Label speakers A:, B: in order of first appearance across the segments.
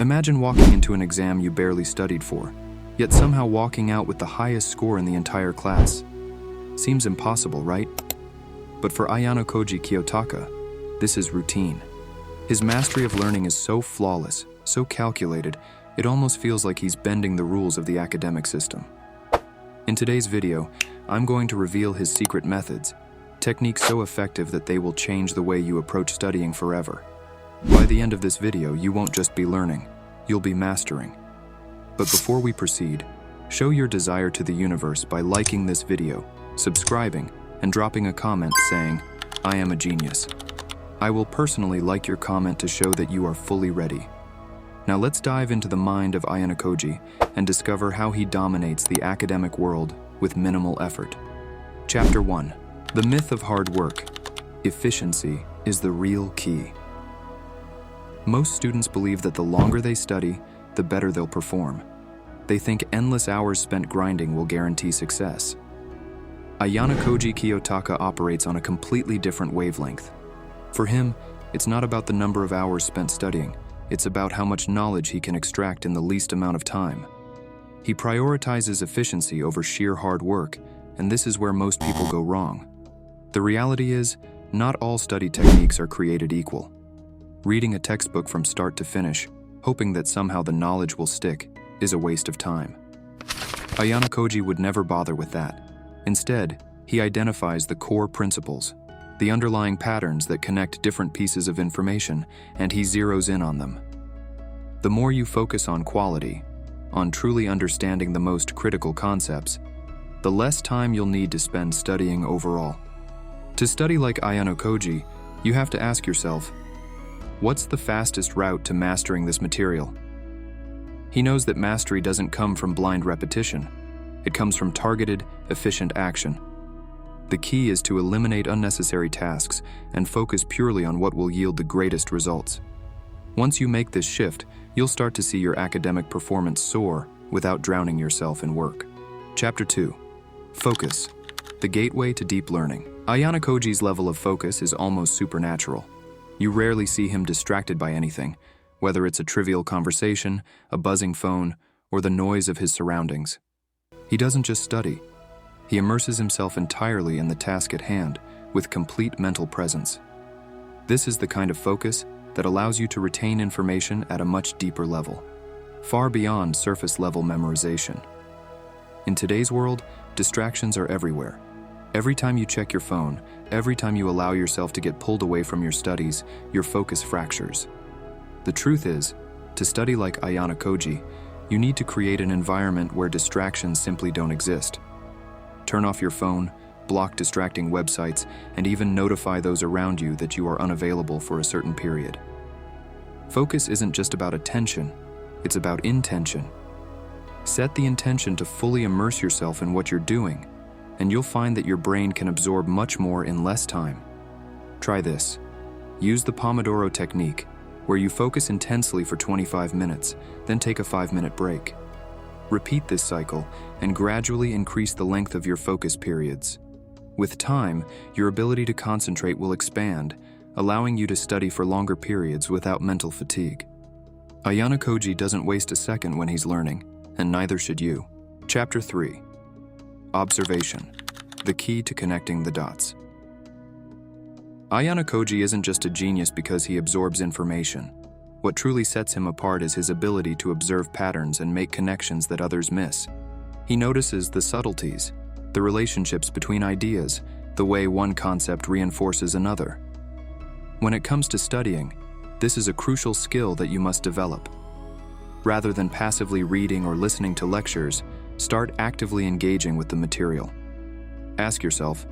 A: Imagine walking into an exam you barely studied for, yet somehow walking out with the highest score in the entire class. Seems impossible, right? But for Ayanokoji Kiyotaka, this is routine. His mastery of learning is so flawless, so calculated, it almost feels like he's bending the rules of the academic system. In today's video, I'm going to reveal his secret methods, techniques so effective that they will change the way you approach studying forever. By the end of this video, you won't just be learning, you'll be mastering. But before we proceed, show your desire to the universe by liking this video, subscribing, and dropping a comment saying, "I am a genius." I will personally like your comment to show that you are fully ready. Now let's dive into the mind of Ayanokoji and discover how he dominates the academic world with minimal effort. Chapter 1. The Myth of Hard Work. Efficiency is the real key. Most students believe that the longer they study, the better they'll perform. They think endless hours spent grinding will guarantee success. Ayanokoji Kiyotaka operates on a completely different wavelength. For him, it's not about the number of hours spent studying, it's about how much knowledge he can extract in the least amount of time. He prioritizes efficiency over sheer hard work, and this is where most people go wrong. The reality is, not all study techniques are created equal. Reading a textbook from start to finish, hoping that somehow the knowledge will stick, is a waste of time. Ayanokoji would never bother with that. Instead, he identifies the core principles, the underlying patterns that connect different pieces of information, and he zeroes in on them. The more you focus on quality, on truly understanding the most critical concepts, the less time you'll need to spend studying overall. To study like Ayanokoji, you have to ask yourself, what's the fastest route to mastering this material? He knows that mastery doesn't come from blind repetition. It comes from targeted, efficient action. The key is to eliminate unnecessary tasks and focus purely on what will yield the greatest results. Once you make this shift, you'll start to see your academic performance soar without drowning yourself in work. Chapter 2. Focus. The gateway to deep learning. Ayanokoji's level of focus is almost supernatural. You rarely see him distracted by anything, whether it's a trivial conversation, a buzzing phone, or the noise of his surroundings. He doesn't just study. He immerses himself entirely in the task at hand with complete mental presence. This is the kind of focus that allows you to retain information at a much deeper level, far beyond surface-level memorization. In today's world, distractions are everywhere. Every time you check your phone, every time you allow yourself to get pulled away from your studies, your focus fractures. The truth is, to study like Ayanokoji, you need to create an environment where distractions simply don't exist. Turn off your phone, block distracting websites, and even notify those around you that you are unavailable for a certain period. Focus isn't just about attention, it's about intention. Set the intention to fully immerse yourself in what you're doing, and you'll find that your brain can absorb much more in less time. Try this. Use the Pomodoro technique, where you focus intensely for 25 minutes, then take a 5-minute break. Repeat this cycle and gradually increase the length of your focus periods. With time, your ability to concentrate will expand, allowing you to study for longer periods without mental fatigue. Ayanokoji doesn't waste a second when he's learning, and neither should you. Chapter 3. Observation. The key to connecting the dots. Ayanokoji isn't just a genius because he absorbs information. What truly sets him apart is his ability to observe patterns and make connections that others miss. He notices the subtleties, the relationships between ideas, the way one concept reinforces another. When it comes to studying, this is a crucial skill that you must develop. Rather than passively reading or listening to lectures, start actively engaging with the material. Ask yourself,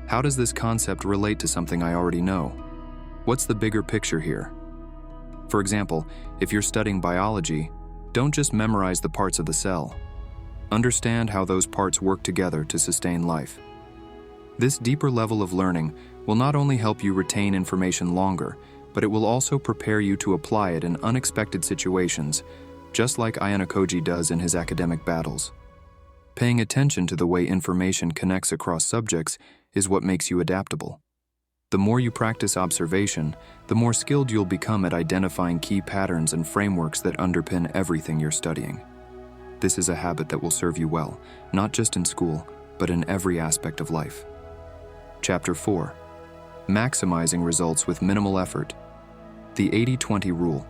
A: how does this concept relate to something I already know? What's the bigger picture here? For example, if you're studying biology, don't just memorize the parts of the cell. Understand how those parts work together to sustain life. This deeper level of learning will not only help you retain information longer, but it will also prepare you to apply it in unexpected situations, just like Ayanokoji does in his academic battles. Paying attention to the way information connects across subjects is what makes you adaptable. The more you practice observation, the more skilled you'll become at identifying key patterns and frameworks that underpin everything you're studying. This is a habit that will serve you well, not just in school, but in every aspect of life. Chapter 4. Maximizing results with minimal effort. The 80-20 rule.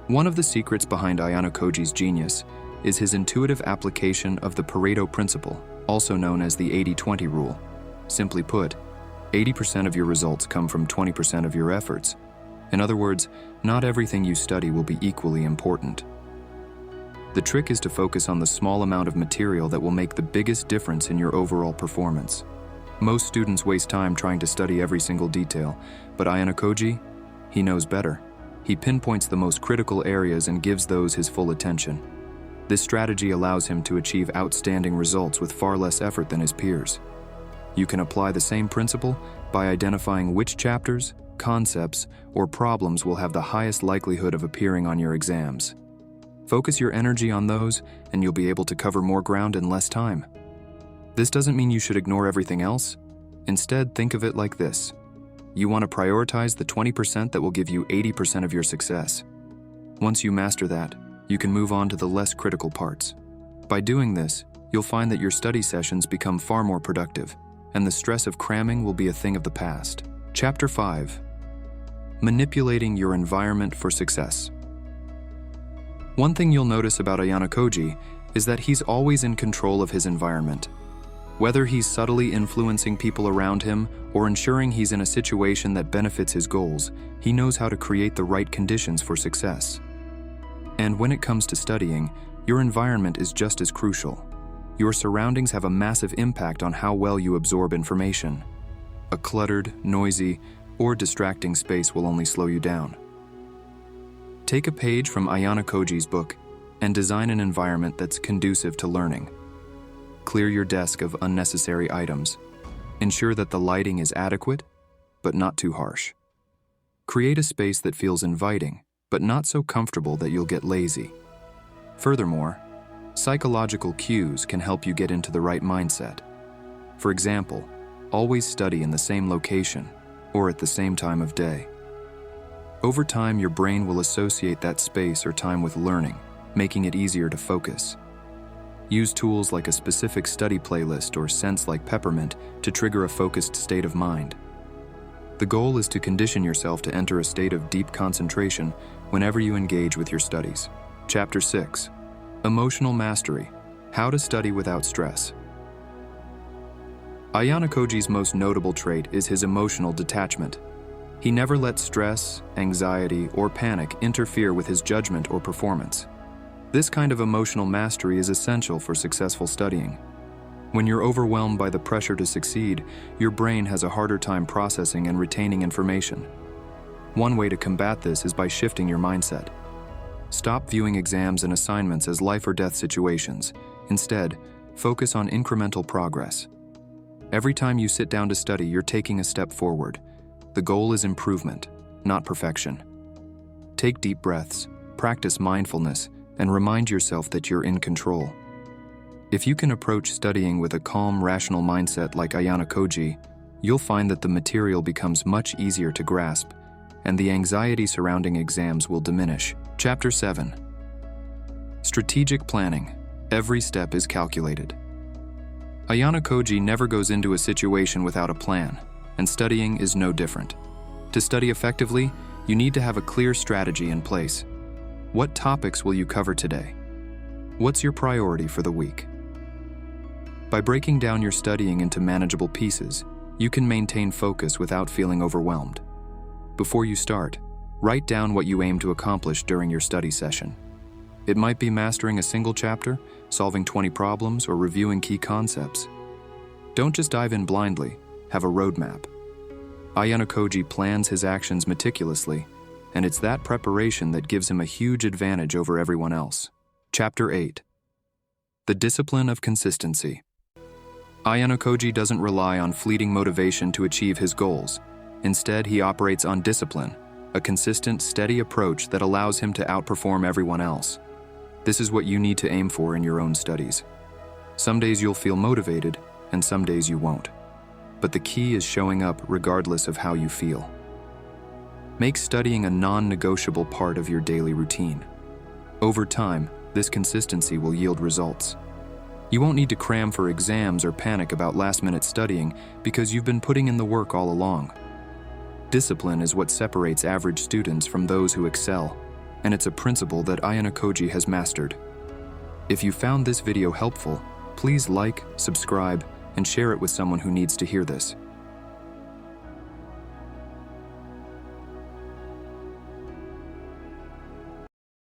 A: One of the secrets behind Ayanokoji's genius is his intuitive application of the Pareto principle, also known as the 80-20 rule. Simply put, 80% of your results come from 20% of your efforts. In other words, not everything you study will be equally important. The trick is to focus on the small amount of material that will make the biggest difference in your overall performance. Most students waste time trying to study every single detail, but Ayanokoji, he knows better. He pinpoints the most critical areas and gives those his full attention. This strategy allows him to achieve outstanding results with far less effort than his peers. You can apply the same principle by identifying which chapters, concepts, or problems will have the highest likelihood of appearing on your exams. Focus your energy on those, and you'll be able to cover more ground in less time. This doesn't mean you should ignore everything else. Instead, think of it like this. You want to prioritize the 20% that will give you 80% of your success. Once you master that, you can move on to the less critical parts. By doing this, you'll find that your study sessions become far more productive, and the stress of cramming will be a thing of the past. Chapter 5. Manipulating your environment for success. One thing you'll notice about Ayanokoji is that he's always in control of his environment. Whether he's subtly influencing people around him or ensuring he's in a situation that benefits his goals, he knows how to create the right conditions for success. And when it comes to studying, your environment is just as crucial. Your surroundings have a massive impact on how well you absorb information. A cluttered, noisy, or distracting space will only slow you down. Take a page from Ayanokoji's book and design an environment that's conducive to learning. Clear your desk of unnecessary items. Ensure that the lighting is adequate, but not too harsh. Create a space that feels inviting, but not so comfortable that you'll get lazy. Furthermore, psychological cues can help you get into the right mindset. For example, always study in the same location or at the same time of day. Over time, your brain will associate that space or time with learning, making it easier to focus. Use tools like a specific study playlist or scents like peppermint to trigger a focused state of mind. The goal is to condition yourself to enter a state of deep concentration whenever you engage with your studies. Chapter 6. Emotional Mastery. How to Study Without Stress. Ayanokoji's most notable trait is his emotional detachment. He never lets stress, anxiety, or panic interfere with his judgment or performance. This kind of emotional mastery is essential for successful studying. When you're overwhelmed by the pressure to succeed, your brain has a harder time processing and retaining information. One way to combat this is by shifting your mindset. Stop viewing exams and assignments as life or death situations. Instead, focus on incremental progress. Every time you sit down to study, you're taking a step forward. The goal is improvement, not perfection. Take deep breaths, practice mindfulness, and remind yourself that you're in control. If you can approach studying with a calm, rational mindset like Ayanokoji, you'll find that the material becomes much easier to grasp, and the anxiety surrounding exams will diminish. Chapter 7. Strategic Planning. Every step is calculated. Ayanokoji never goes into a situation without a plan, and studying is no different. To study effectively, you need to have a clear strategy in place. What topics will you cover today? What's your priority for the week? By breaking down your studying into manageable pieces, you can maintain focus without feeling overwhelmed. Before you start, write down what you aim to accomplish during your study session. It might be mastering a single chapter, solving 20 problems, or reviewing key concepts. Don't just dive in blindly, have a roadmap. Ayanokoji plans his actions meticulously, and it's that preparation that gives him a huge advantage over everyone else. Chapter 8. The Discipline of Consistency. Ayanokoji doesn't rely on fleeting motivation to achieve his goals. Instead, he operates on discipline, a consistent, steady approach that allows him to outperform everyone else. This is what you need to aim for in your own studies. Some days you'll feel motivated, and some days you won't. but the key is showing up regardless of how you feel. Make studying a non-negotiable part of your daily routine. Over time, this consistency will yield results. You won't need to cram for exams or panic about last-minute studying because you've been putting in the work all along. Discipline is what separates average students from those who excel, and it's a principle that Ayanokoji has mastered. If you found this video helpful, please like, subscribe, and share it with someone who needs to hear this.